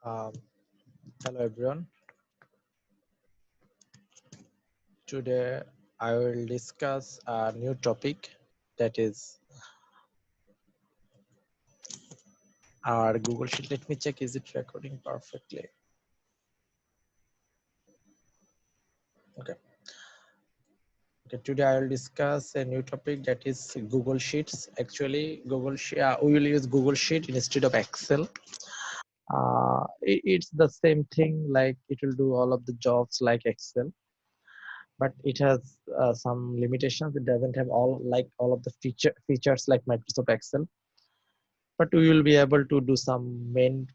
Um, Hello everyone. Today I will discuss a new topic, that is our Google Sheet. Let me check, is it recording perfectly? Okay. Okay. Today I will discuss a new topic, that is Google Sheets. Actually, we will use Google Sheet instead of Excel. It's the same thing, like it will do all of the jobs like Excel, but it has some limitations. It doesn't have all of the features like Microsoft Excel, but we will be able to do some main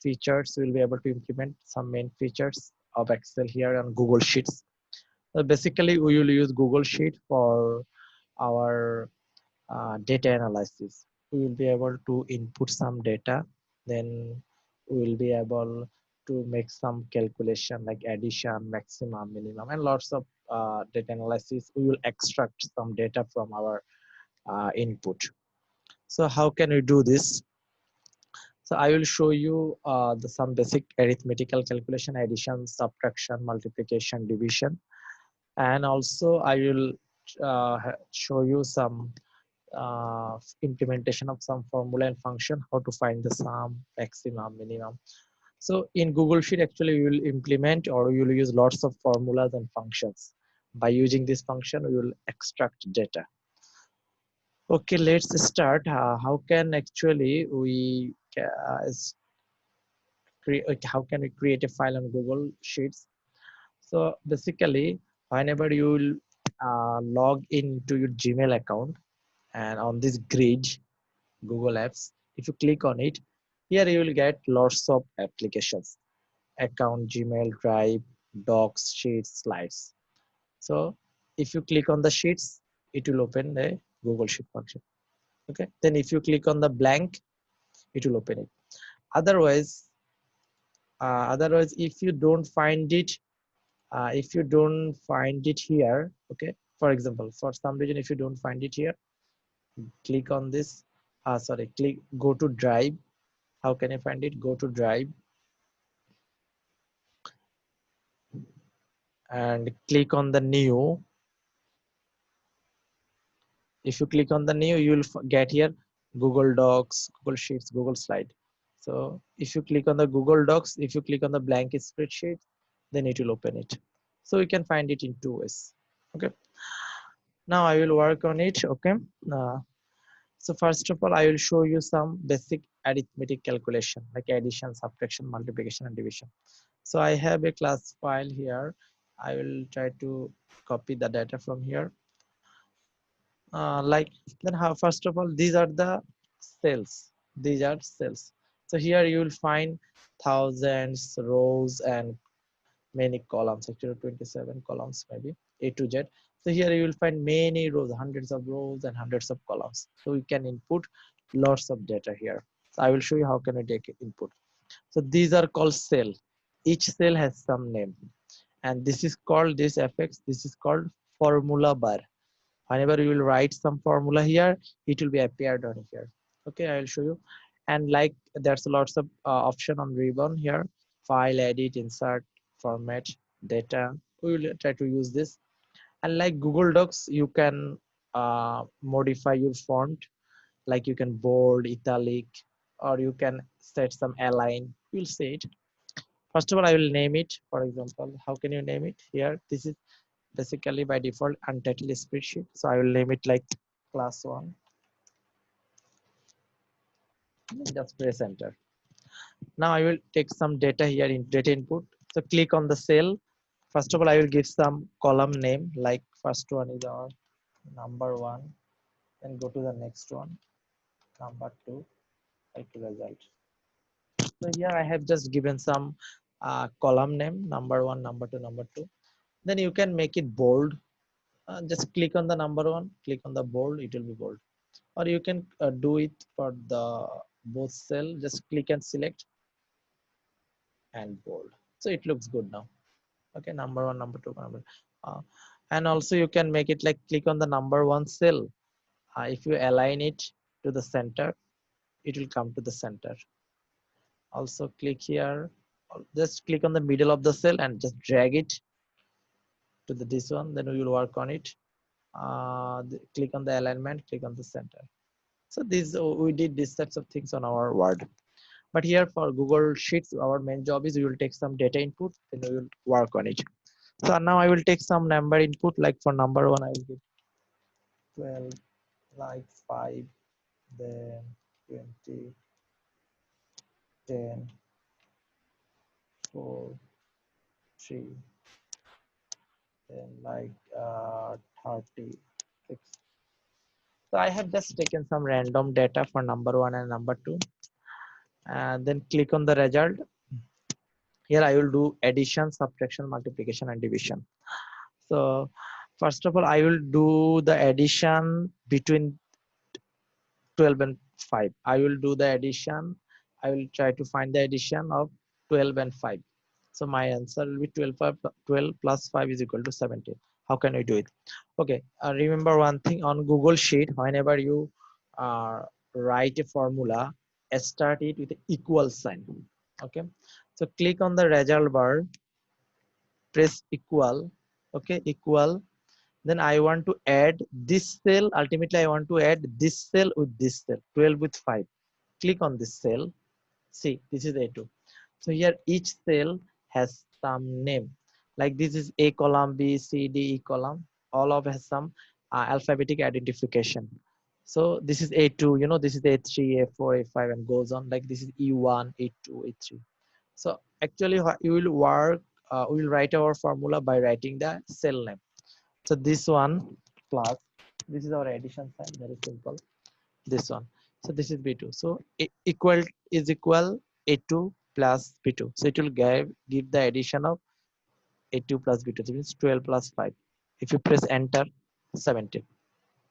features. We'll be able to implement some main features of Excel here on Google Sheets. Basically, we will use Google Sheet for our data analysis. We will be able to input some data, then we will be able to make some calculation like addition, maximum, minimum, and lots of data analysis. We will extract some data from our input. So how can we do this? So I will show you some basic arithmetical calculation, addition, subtraction, multiplication, division, and also I will show you some implementation of some formula and function, how to find the sum, maximum, minimum. So in Google Sheet, actually, we will implement or we will use lots of formulas and functions. By using this function, we will extract data. Okay, let's start. How can actually we how can we create a file on Google Sheets? So basically, whenever you will log into your Gmail account and on this grid, Google Apps, if you click on it, here you will get lots of applications: account, Gmail, Drive, Docs, Sheets, Slides. So if you click on the Sheets, it will open the Google Sheet function. Okay. Then if you click on the blank, it will open it. Otherwise, if you don't find it, here, okay, for example, for some reason if you don't find it here, click on this, go to Drive. How can I find it? Go to Drive and click on the new. If you click on the new, you will get here Google Docs, Google Sheets, Google Slide. So if you click on the Google Docs, if you click on the blank spreadsheet, then it will open it. So you can find it in two ways. Okay, now I will work on it. Okay, so first of all, I will show you some basic arithmetic calculation like addition, subtraction, multiplication, and division. So I have a class file here. I will try to copy the data from here. Then how, first of all, these are the cells. These are cells. So here you will find thousands, rows, and many columns. Actually, 27 columns, maybe A to Z. So here you will find many rows, hundreds of rows and hundreds of columns. So we can input lots of data here. So I will show you how can we take input. So these are called cell. Each cell has some name, and this is called, this fx, this is called formula bar. Whenever you will write some formula here, it will be appeared on here. Okay, I will show you. And like there's lots of option on ribbon here: file, edit, insert, format, data. We will try to use this. And like Google Docs, you can modify your font, like you can bold, italic, or you can set some align. You'll see it. First of all, I will name it. For example, how can you name it? Here, this is basically by default untitled spreadsheet. So I will name it like class 1. Just press enter. Now I will take some data here in data input. So click on the cell. First of all, I will give some column name, like first one is our number 1. Then go to the next one, number 2, like result. So here I have just given some column name, number 1, number 2, number 2. Then you can make it bold. Just click on the number 1, click on the bold, it will be bold. Or you can do it for the both cell. Just click and select and bold. So it looks good now. Okay, number 1, number 2, number. And also you can make it like click on the number 1 cell. If you align it to the center, it will come to the center. Also click here, just click on the middle of the cell and just drag it to this one, then we will work on it. Click on the alignment, click on the center. So this we did these types of things on our Word. But here for Google Sheets, our main job is we will take some data input, then we will work on it. So now I will take some number input, like for number one I will give 12, like 5, then 20, 10, 4, 3, then like 36. So I have just taken some random data for number one and number two, and then click on the result. Here I will do addition, subtraction, multiplication, and division. So first of all, I will do the addition between 12 and 5. I will do the addition. I will try to find the addition of 12 and 5. So my answer will be 12 plus 5 is equal to 17. How can we do it? Okay, remember one thing on Google Sheet, whenever you uh, write a formula, start it with an equal sign. Okay, so click on the result bar, press equal. Okay, equal. Then I want to add this cell. Ultimately, I want to add this cell with this cell, 12 with 5. Click on this cell. See, this is A2. So here each cell has some name. Like this is A column, B, C, D, E column. All of has some alphabetic identification. So this is A2, this is A3, A4, A5, and goes on. Like this is E1, A2, A3. So actually, you will work, we will write our formula by writing the cell name. So this one plus, this is our addition sign, very simple. This one. So this is B2. So equal is equal A2 plus B2. So it will give the addition of A2 plus B2. That means 12 plus 5. If you press enter, 17.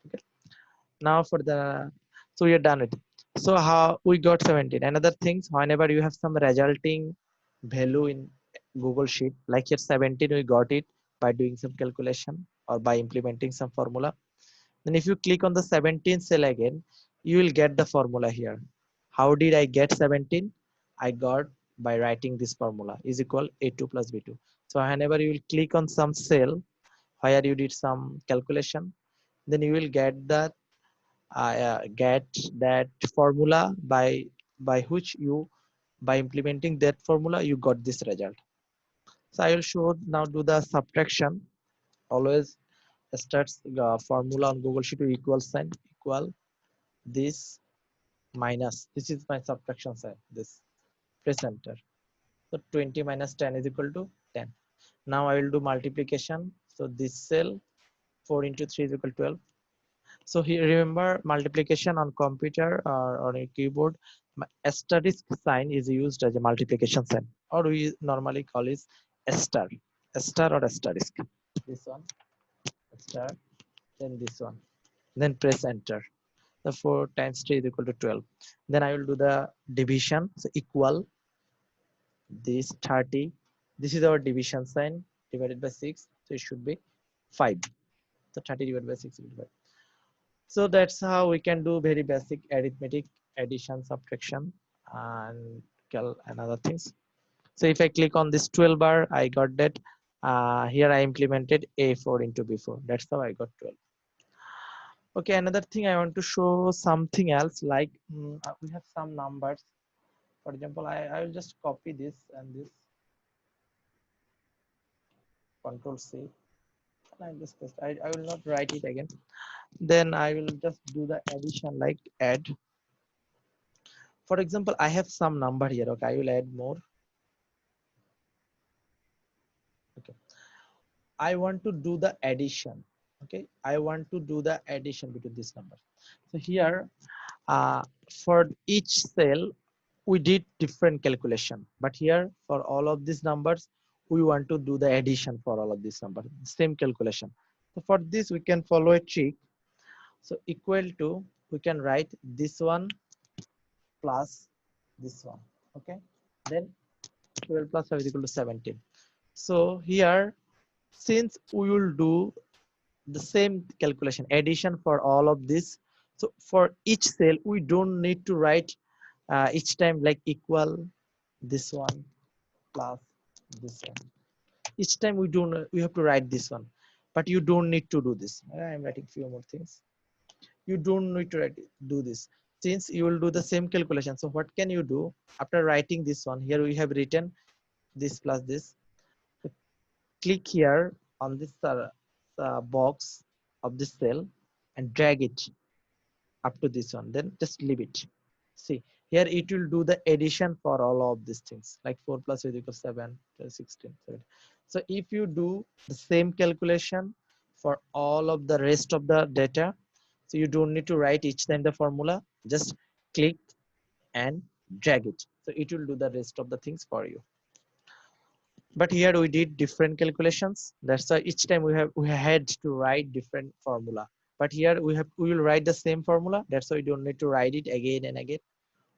Okay. Now for the, so we are done with it. So how we got 17. Another things, whenever you have some resulting value in Google Sheet, like here 17, we got it by doing some calculation or by implementing some formula. Then if you click on the 17 cell again, you will get the formula here. How did I get 17? I got by writing this formula is equal A2 plus B2. So whenever you will click on some cell where you did some calculation, then you will get that formula by which you, by implementing that formula, you got this result. So I will show now, do the subtraction. Always starts the formula on Google Sheet with equal sign, equal this minus, this is my subtraction sign, this, press enter. So 20 minus 10 is equal to 10. Now I will do multiplication. So this cell 4 into 3 is equal to 12. So here remember, multiplication on computer or on a keyboard, asterisk sign is used as a multiplication sign, or we normally call it a star, or asterisk. This one, star, then this one, then press enter. The 4 times 3 is equal to 12. Then I will do the division. So equal this 30. This is our division sign, divided by 6. So it should be 5. So 30 divided by 6 will be 5. So that's how we can do very basic arithmetic, addition, subtraction, and other things. So if I click on this 12 bar, I got that. Here I implemented A4 into B4. That's how I got 12. Okay, another thing I want to show something else, like we have some numbers. For example, I will just copy this and this, Control C, and I just paste. I will not write it again. Then I will just do the addition, like add. For example, I have some number here. Okay, I will add more. Okay, I want to do the addition. Okay, I want to do the addition between this number. So here, for each cell, we did different calculation, but here for all of these numbers, we want to do the addition for all of these numbers, same calculation. So for this, we can follow a trick. So equal to, we can write this one plus this one. Okay, then 12 plus 5 is equal to 17. So here, since we will do the same calculation, addition for all of this, so for each cell we don't need to write each time like equal, this one plus this one. Each time we have to write this one, but you don't need to do this. I'm writing few more things. You don't need to do this, since you will do the same calculation. So what can you do after writing this one? Here we have written this plus this. Click here on this box of this cell and drag it up to this one, then just leave it. See, here it will do the addition for all of these things, like 4 plus 8 equals 7, 16, 17. So if you do the same calculation for all of the rest of the data, so you don't need to write each time the formula, just click and drag it, so it will do the rest of the things for you. But here we did different calculations, that's why each time we had to write different formula. But here we will write the same formula, that's why we don't need to write it again and again.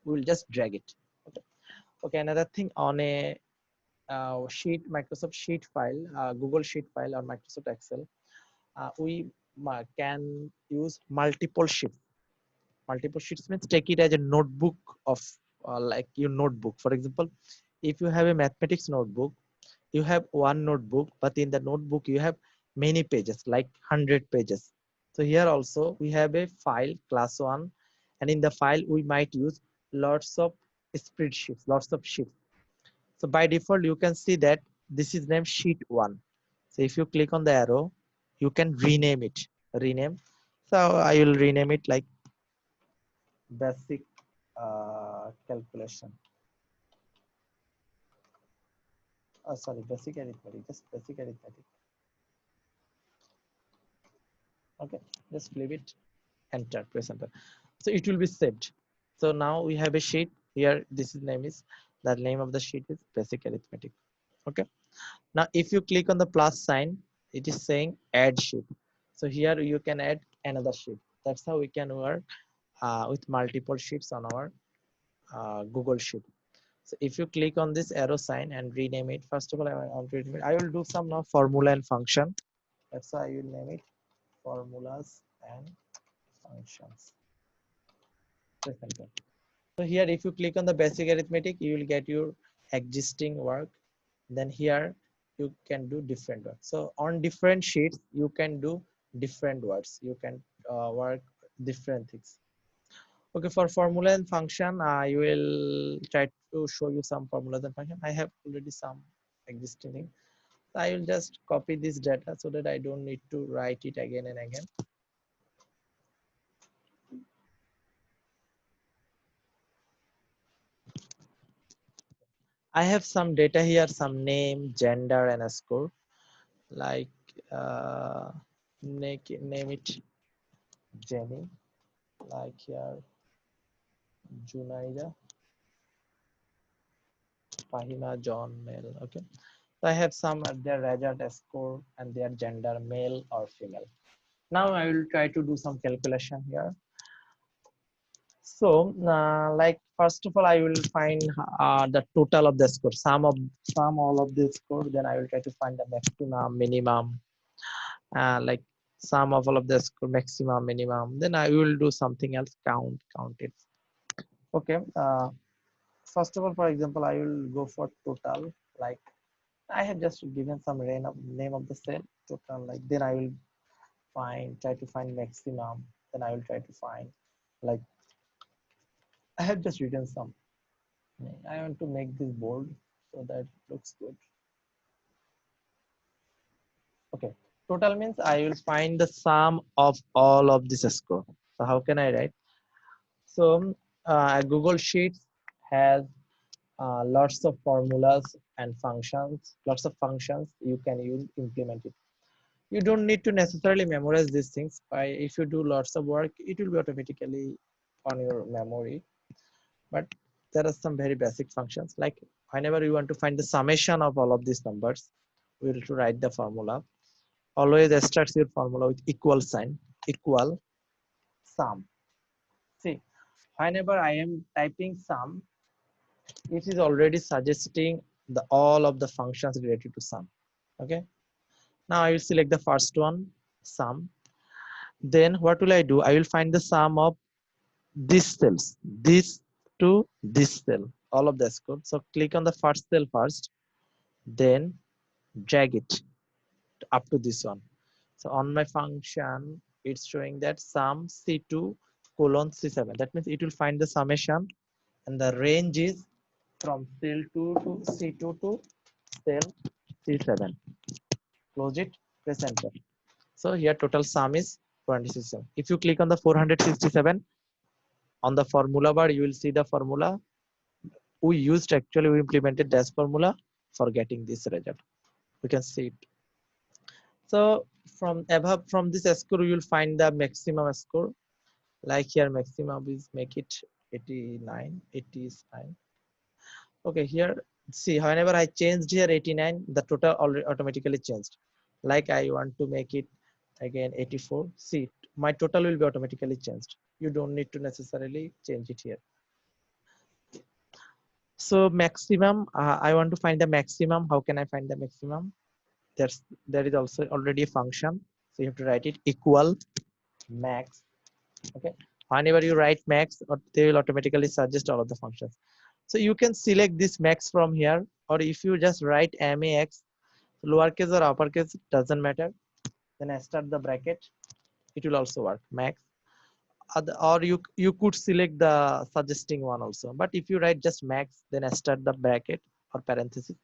We will just drag it. Okay, okay, another thing, on a sheet, Microsoft sheet file, Google sheet file or Microsoft Excel, we can use multiple sheets. Multiple sheets means take it as a notebook of like your notebook. For example, if you have a mathematics notebook, you have one notebook, but in the notebook you have many pages, like 100 pages. So here also we have a file class 1, and in the file we might use lots of spreadsheets, lots of sheets. So by default you can see that this is named sheet 1. So if you click on the arrow, you can rename it. Rename. So I will rename it like basic calculation. Sorry, basic arithmetic, just basic arithmetic. Okay, just leave it, enter, press enter. So it will be saved. So now we have a sheet here. This is name is, the name of the sheet is basic arithmetic. Okay, now if you click on the plus sign, it is saying add sheet. So here you can add another sheet. That's how we can work with multiple sheets on our Google sheet. So if you click on this arrow sign and rename it, first of all, I want to rename it. I will do some now formula and function. That's why I will name it formulas and functions. So here, if you click on the basic arithmetic, you will get your existing work. Then here you can do different work. So on different sheets, you can do different words. You can work different things. Okay, for formula and function, I will try to show you some formulas and function. I have already some existing thing. I will just copy this data so that I don't need to write it again and again. I have some data here, some name, gender, and a score. Like name it Jenny. Like here, Junaida, Fahima, John, male. Okay. So I have some their result, score, and their gender, male or female. Now I will try to do some calculation here. So, like first of all, I will find the total of the score, sum all of the score. Then I will try to find the maximum, minimum, like sum of all of the score, maximum, minimum. Then I will do something else, count it. Okay. First of all, for example, I will go for total. Like I have just given some name of the cell total. Like then I will try to find maximum. Then I will try to find, like I have just written some. I want to make this bold so that it looks good. Okay. Total means I will find the sum of all of this score. So how can I write? So Google Sheets has lots of formulas and functions, lots of functions you can use, implement it. You don't need to necessarily memorize these things. If you do lots of work, it will be automatically on your memory. But there are some very basic functions, like whenever you want to find the summation of all of these numbers, we will to write the formula. Always starts your formula with equal sign, equal sum. See, whenever I am typing sum, it is already suggesting the all of the functions related to sum. Okay. Now I will select the first one, sum. Then what will I do? I will find the sum of these cells, this to this cell. all of the score. So click on the first cell first, then drag it up to this one. So on my function, it's showing that sum C2 colon C7. That means it will find the summation, and the range is from cell 2 to C2 to cell C7. Close it, press enter. So here total sum is 467. If you click on the 467 on the formula bar, you will see the formula we used. Actually, we implemented this formula for getting this result. We can see it. So from above, from this score, you will find the maximum score. Like here, maximum is make it 89, 89. Okay, here, see, whenever I changed here 89, the total already automatically changed. Like I want to make it again 84. See, my total will be automatically changed. You don't need to necessarily change it here. So maximum, I want to find the maximum. How can I find the maximum? There is also already a function. So you have to write it equal max. Okay. Whenever you write max, they will automatically suggest all of the functions. So you can select this max from here, or if you just write max, lowercase or uppercase, doesn't matter. Then I start the bracket. It will also work max. Or you could select the suggesting one also. But if you write just max, then I start the bracket or parenthesis.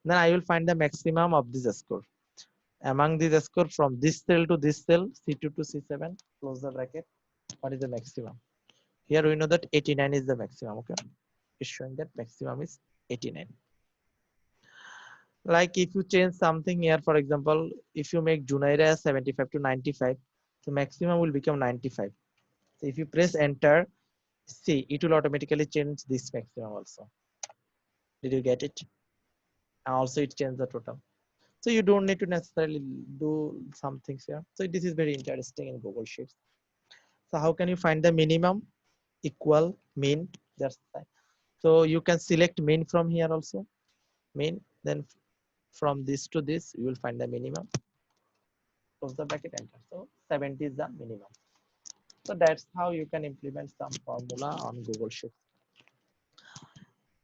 Then I will find the maximum of this score. Among these score from this cell to this cell, C2 to C7, close the bracket. What is the maximum? Here we know that 89 is the maximum. Okay, it's showing that maximum is 89. Like if you change something here, for example, if you make Junaira 75 to 95, the maximum will become 95. So if you press enter, see, it will automatically change this maximum also. Did you get it? And also it changed the total. So you don't need to necessarily do some things here. So this is very interesting in Google Sheets. So how can you find the minimum? Equal mean. That's fine. So you can select mean from here also. Mean. Then from this to this, you will find the minimum. Close the bracket, enter. So 70 is the minimum. So that's how you can implement some formula on Google Sheets.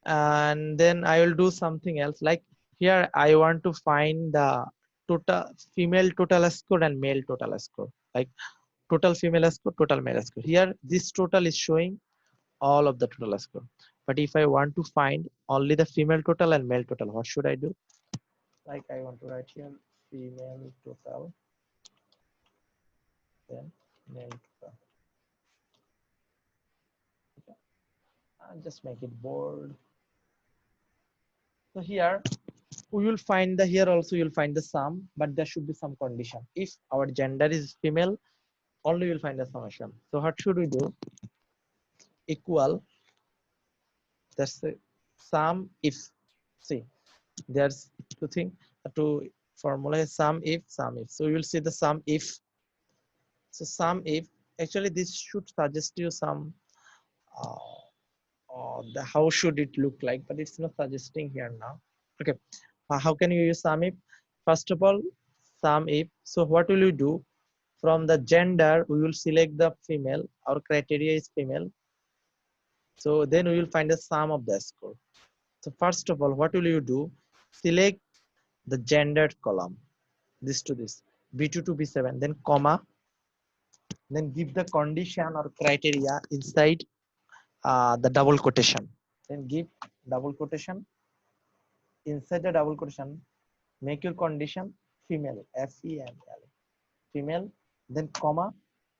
And then I will do something else. Like here, I want to find the total female total score and male total score. Like total female score, total male score. Here, this total is showing all of the total score. But if I want to find only the female total and male total, what should I do? Like I want to write here female total, then male total. Okay. And just make it bold. So here we will find the, here also you'll find the sum, but there should be some condition. If our gender is female, only you'll find the summation. So what should we do? Equal, that's the sum if, see, there's two things to formula, sum if, sum if. So you will see the sum if. So sum if, actually this should suggest you some the how should it look like, but it's not suggesting here now. Okay, how can you use sum if? First of all, sum if. So what will you do? From the gender, we will select the female. Our criteria is female. So then we will find the sum of the score. So first of all, what will you do? Select the gendered column, this to this, B2 to B7, then comma, then give the condition or criteria inside the double quotation. Then give double quotation. Inside the double quotation, make your condition female, FEML, female, then comma.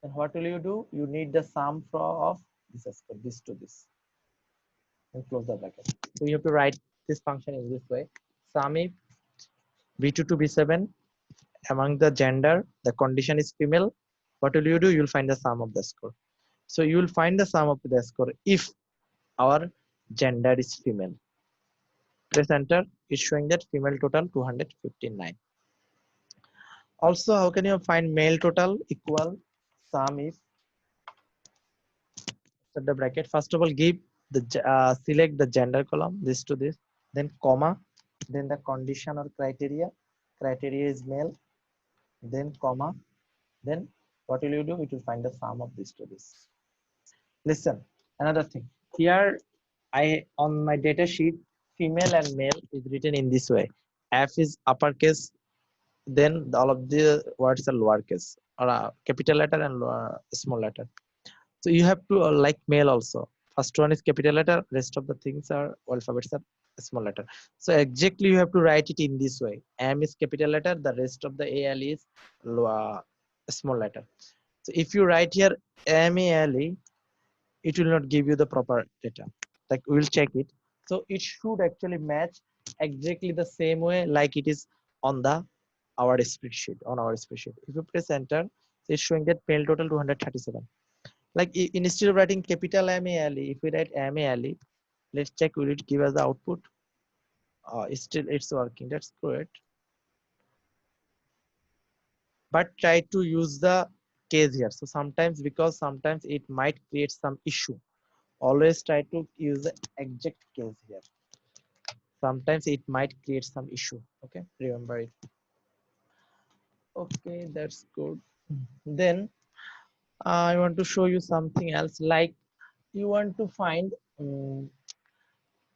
Then what will you do? You need the sum of this score, this to this, and close the bracket. So you have to write this function in this way. Sum if B2 to B7, among the gender, the condition is female. What will you do? You'll find the sum of the score. So you will find the sum of the score if our gender is female. Press enter. It's showing that female total 259. Also, how can you find male total? Equal sum if, set the bracket. First of all, give the select the gender column, this to this, then comma, then the condition or criteria. Criteria is male, then comma, then what will you do? It will find the sum of this to this. Listen, another thing. Here I on my data sheet, female and male is written in this way. F is uppercase, then all of the words are lowercase or capital letter and small letter. So you have to like male also. First one is capital letter, rest of the things are alphabets are small letter. So exactly you have to write it in this way. M is capital letter, the rest of the AL is small letter. So if you write here MALE, it will not give you the proper data. Like we will check it. So it should actually match exactly the same way like it is on the our spreadsheet on our spreadsheet. If you press enter, it's showing that mail total 237. Like instead of writing capital MALE, if we write MALE, let's check will it give us the output. Still it's working. That's great. But try to use the case here. So sometimes because sometimes it might create some issue. Always try to use the exact case here. Sometimes it might create some issue. Okay, remember it. Okay, that's good. Then I want to show you something else. Like you want to find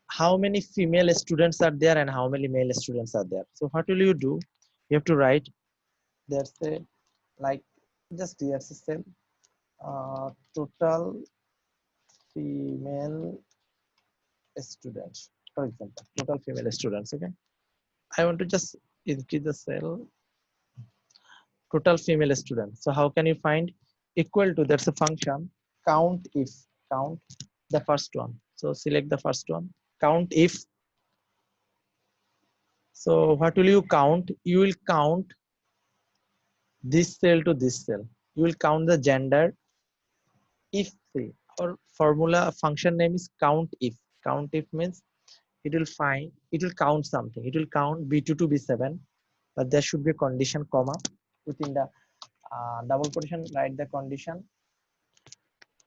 how many female students are there and how many male students are there. So what will you do? You have to write. There's a like just here's a cell. Total female students, for example, total female students. Okay, I want to just increase the cell total female students. So how can you find equal to, that's a function, count if, count the first one. So select the first one, count if. So what will you count? You will count this cell to this cell. You will count the gender if say our formula function name is count if. Count if means it will find, it will count something. It will count B2 to B7, but there should be a condition comma within the double quotation. Write the condition.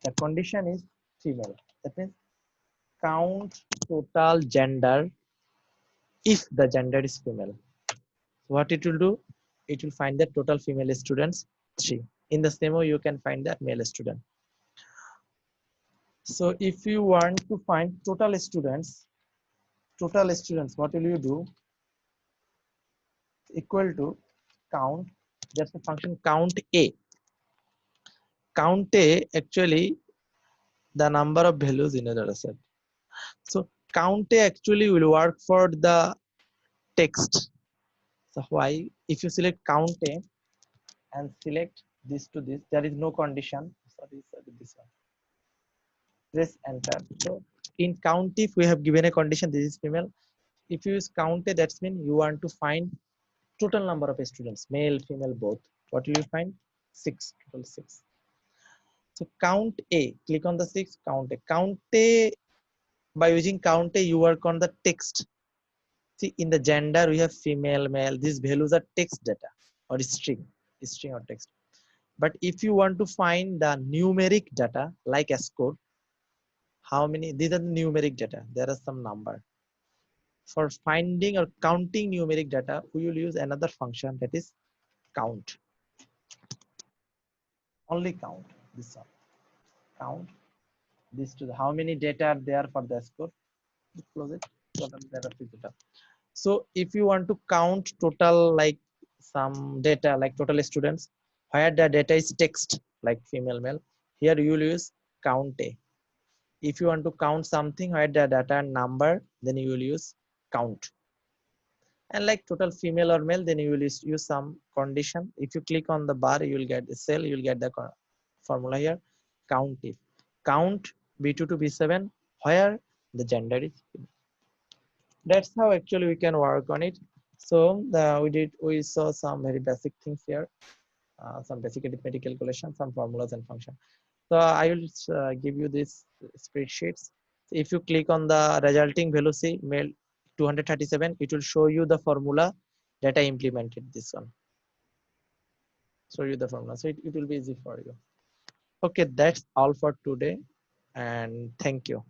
The condition is female. That means count total gender if the gender is female. What it will do? It will find the total female students 3. In the same way, you can find the male student. So if you want to find total students, what will you do? Equal to count. That's the function count A. Count A actually the number of values in a data set. So count A actually will work for the text. So why? If you select count A and select this to this, there is no condition. Sorry, this one. Press enter. So in count if we have given a condition, this is female. If you use count A, that's mean you want to find total number of students, male, female, both. What will you find? 6, total 6. So count A, click on the 6, count A. Count A, by using count A, you work on the text. See, in the gender, we have female, male. These values are text data or string or text. But if you want to find the numeric data like a score, how many, these are the numeric data. There are some number. For finding or counting numeric data, we will use another function, that is count. Only count this one. Count this to the, how many data are there for the score. Close it. Total data. So if you want to count total like some data like total students, where the data is text like female, male, here you will use count A. If you want to count something where the data number, then you will use count. And like total female or male, then you will use some condition. If you click on the bar, you will get the cell, you will get the formula here. Count if. Count B2 to B7 where the gender is female. That's how actually we can work on it. So we saw some very basic things here, some basic arithmetic calculation, some formulas and function. So I will give you this spreadsheets. If you click on the resulting velocity mail 237, it will show you the formula that I implemented this one. Show you the formula. So it will be easy for you. Okay, that's all for today. And thank you.